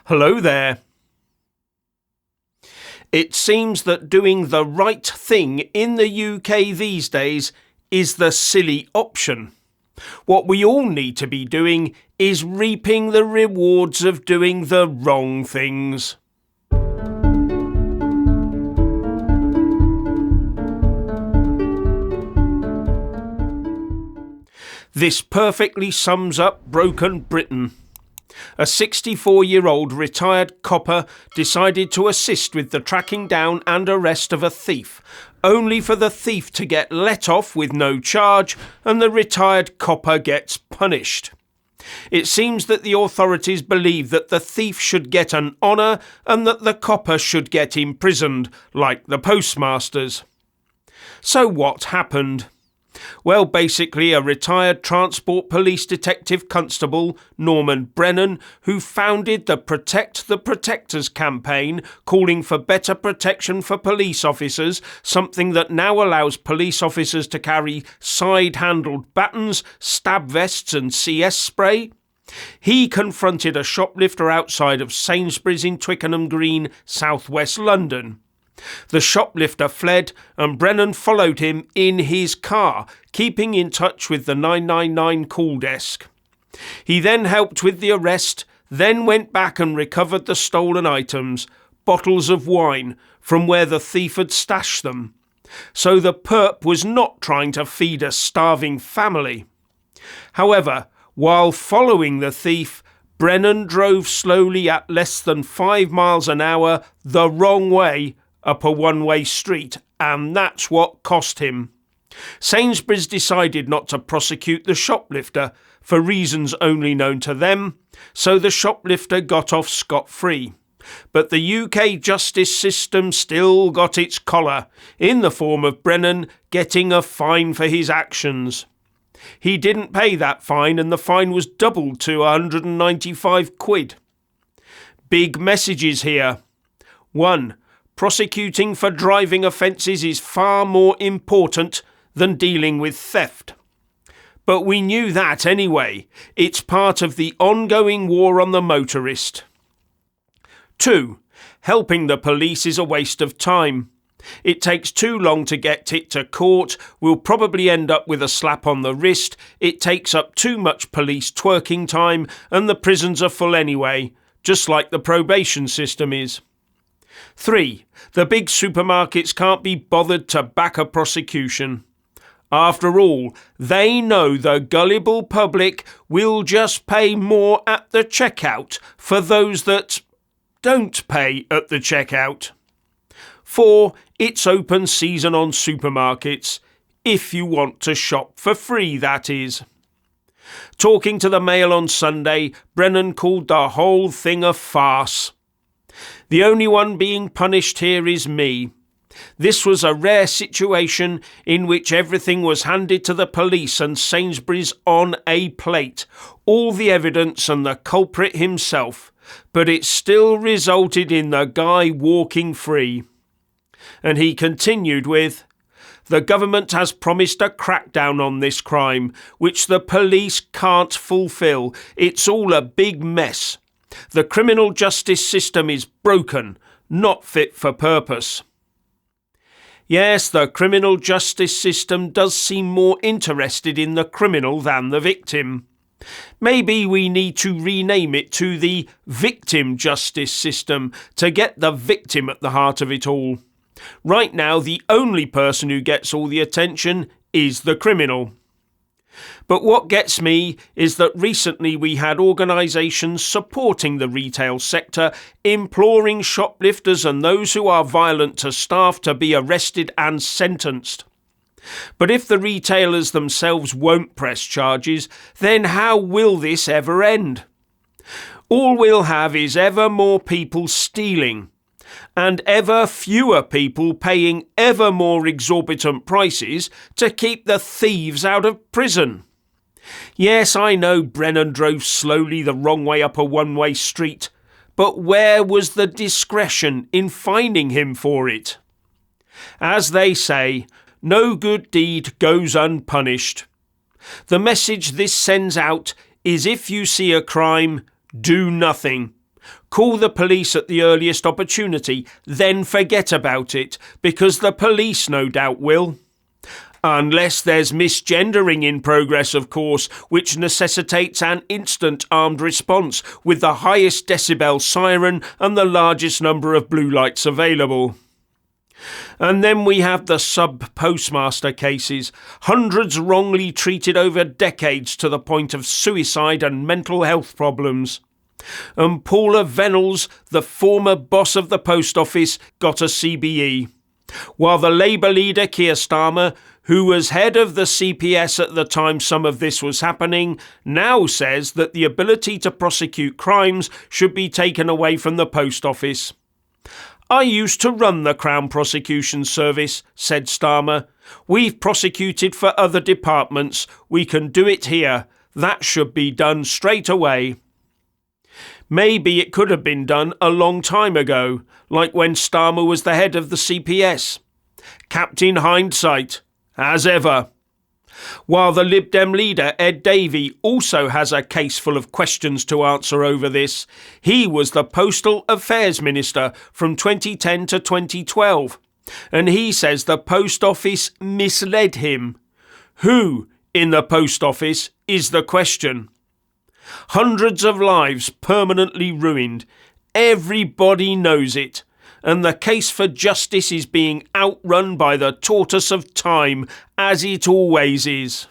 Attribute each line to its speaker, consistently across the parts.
Speaker 1: Hello there. It seems that doing the right thing in the UK these days is the silly option. What we all need to be doing is reaping the rewards of doing the wrong things. This perfectly sums up broken Britain. A 64-year-old retired copper decided to assist with the tracking down and arrest of a thief, only for the thief to get let off with no charge and the retired copper gets punished. It seems that the authorities believe that the thief should get an honour and that the copper should get imprisoned, like the postmasters. So what happened? Well, basically a retired Transport Police Detective Constable, Norman Brennan, who founded the Protect the Protectors campaign, calling for better protection for police officers, something that now allows police officers to carry side-handled batons, stab vests and CS spray. He confronted a shoplifter outside of Sainsbury's in Twickenham Green, southwest London. The shoplifter fled and Brennan followed him in his car, keeping in touch with the 999 call desk. He then helped with the arrest, then went back and recovered the stolen items, bottles of wine, from where the thief had stashed them. So the perp was not trying to feed a starving family. However, while following the thief, Brennan drove slowly at less than 5 miles an hour the wrong way up a one-way street, and that's what cost him. Sainsbury's decided not to prosecute the shoplifter for reasons only known to them, so the shoplifter got off scot-free. But the UK justice system still got its collar, in the form of Brennan getting a fine for his actions. He didn't pay that fine and the fine was doubled to £195. Big messages here. 1. Prosecuting for driving offences is far more important than dealing with theft. But we knew that anyway. It's part of the ongoing war on the motorist. 2. Helping the police is a waste of time. It takes too long to get it to court, we'll probably end up with a slap on the wrist, it takes up too much police twerking time, and the prisons are full anyway, just like the probation system is. 3. The big supermarkets can't be bothered to back a prosecution. After all, they know the gullible public will just pay more at the checkout for those that don't pay at the checkout. 4. It's open season on supermarkets, if you want to shop for free, that is. Talking to the Mail on Sunday, Brennan called the whole thing a farce. The only one being punished here is me. This was a rare situation in which everything was handed to the police and Sainsbury's on a plate, all the evidence and the culprit himself, but it still resulted in the guy walking free. And he continued with, "The government has promised a crackdown on this crime, which the police can't fulfil. It's all a big mess. The criminal justice system is broken, not fit for purpose." Yes, the criminal justice system does seem more interested in the criminal than the victim. Maybe we need to rename it to the victim justice system to get the victim at the heart of it all. Right now, the only person who gets all the attention is the criminal. But what gets me is that recently we had organisations supporting the retail sector, imploring shoplifters and those who are violent to staff to be arrested and sentenced. But if the retailers themselves won't press charges, then how will this ever end? All we'll have is ever more people stealing, and ever fewer people paying ever more exorbitant prices to keep the thieves out of prison. Yes, I know Brennan drove slowly the wrong way up a one-way street, but where was the discretion in fining him for it? As they say, no good deed goes unpunished. The message this sends out is if you see a crime, do nothing. Call the police at the earliest opportunity, then forget about it, because the police no doubt will. Unless there's misgendering in progress, of course, which necessitates an instant armed response with the highest decibel siren and the largest number of blue lights available. And then we have the sub-postmaster cases, hundreds wrongly treated over decades to the point of suicide and mental health problems. And Paula Venables, the former boss of the post office, got a CBE, while the Labour leader Keir Starmer, who was head of the CPS at the time some of this was happening, now says that the ability to prosecute crimes should be taken away from the post office. I used to run the Crown Prosecution Service, said Starmer. We've prosecuted for other departments. We can do it here. That should be done straight away. Maybe it could have been done a long time ago, like when Starmer was the head of the CPS. Captain Hindsight, as ever. While the Lib Dem leader, Ed Davey, also has a case full of questions to answer over this. He was the Postal Affairs Minister from 2010 to 2012, and he says the Post Office misled him. Who in the Post Office is the question. Hundreds of lives permanently ruined. Everybody knows it. And the case for justice is being outrun by the tortoise of time, as it always is.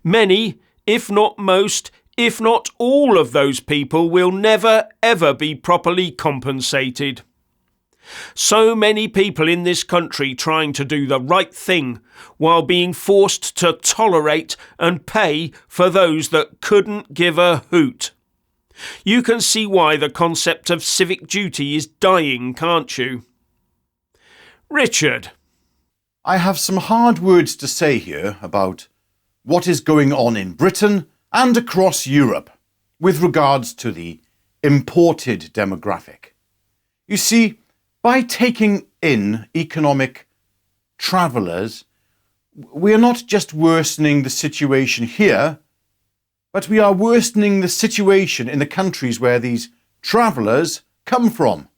Speaker 1: Many, if not most, if not all of those people will never ever be properly compensated. So many people in this country trying to do the right thing while being forced to tolerate and pay for those that couldn't give a hoot. You can see why the concept of civic duty is dying, can't you? Richard.
Speaker 2: I have some hard words to say here about what is going on in Britain and across Europe with regards to the imported demographic. You see, by taking in economic travellers, we are not just worsening the situation here, but we are worsening the situation in the countries where these travellers come from.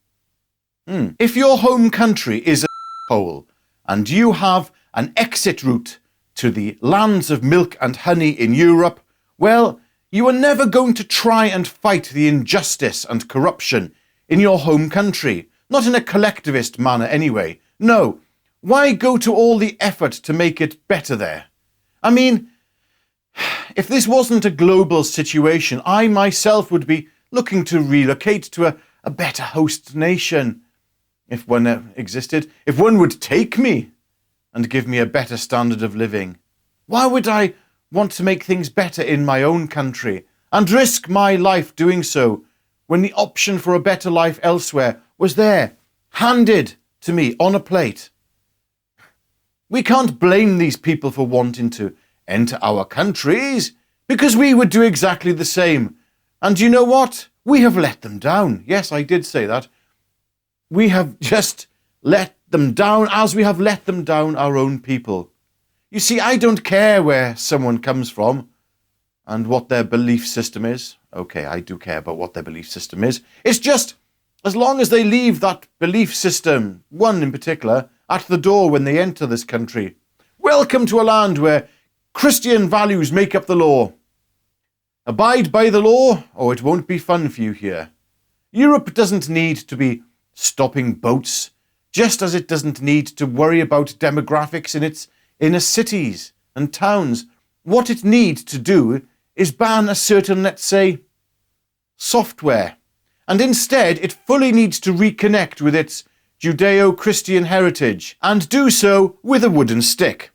Speaker 2: If your home country is a hole and you have an exit route to the lands of milk and honey in Europe, well, you are never going to try and fight the injustice and corruption in your home country. Not in a collectivist manner anyway. No, why go to all the effort to make it better there? I mean, if this wasn't a global situation, I myself would be looking to relocate to a better host nation. If one existed, if one would take me and give me a better standard of living. Why would I want to make things better in my own country and risk my life doing so when the option for a better life elsewhere was there, handed to me on a plate? We can't blame these people for wanting to enter our countries, because we would do exactly the same. And you know what? We have let them down. Yes, I did say that. We have just let them down as we have let them down our own people. You see, I don't care where someone comes from and what their belief system is. Okay, I do care about what their belief system is. It's just, as long as they leave that belief system, one in particular, at the door when they enter this country. Welcome to a land where Christian values make up the law. Abide by the law, or it won't be fun for you here. Europe doesn't need to be stopping boats, just as it doesn't need to worry about demographics in its inner cities and towns. What it needs to do is ban a certain, let's say, software. And instead, it fully needs to reconnect with its Judeo-Christian heritage, and do so with a wooden stick.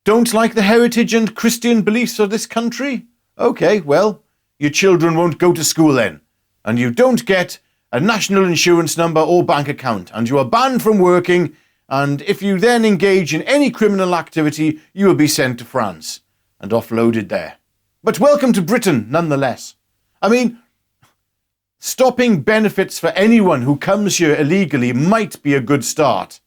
Speaker 2: Don't like the heritage and Christian beliefs of this country? Okay, well, your children won't go to school then, and you don't get a national insurance number or bank account, and you are banned from working, and if you then engage in any criminal activity, you will be sent to France and offloaded there. But welcome to Britain, nonetheless. I mean, stopping benefits for anyone who comes here illegally might be a good start.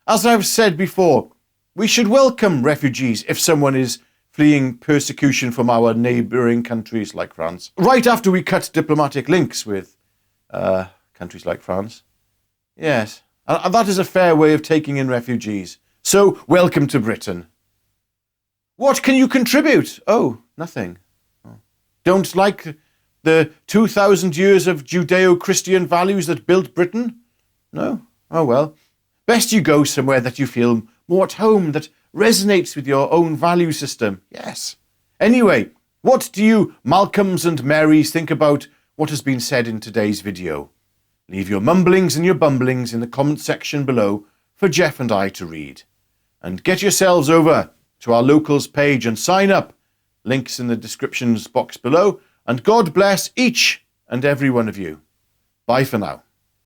Speaker 2: As I've said before, we should welcome refugees if someone is fleeing persecution from our neighbouring countries like France, right after we cut diplomatic links with countries like France. Yes, and that is a fair way of taking in refugees. So, welcome to Britain. What can you contribute? Oh, nothing. Don't like the 2,000 years of Judeo-Christian values that built Britain? No? Oh well. Best you go somewhere that you feel more at home, that resonates with your own value system. Yes. Anyway, what do you Malcolms and Marys think about what has been said in today's video? Leave your mumblings and your bumblings in the comment section below for Jeff and I to read. And get yourselves over to our locals page and sign up. Links in the descriptions box below. And God bless each and every one of you. Bye for now.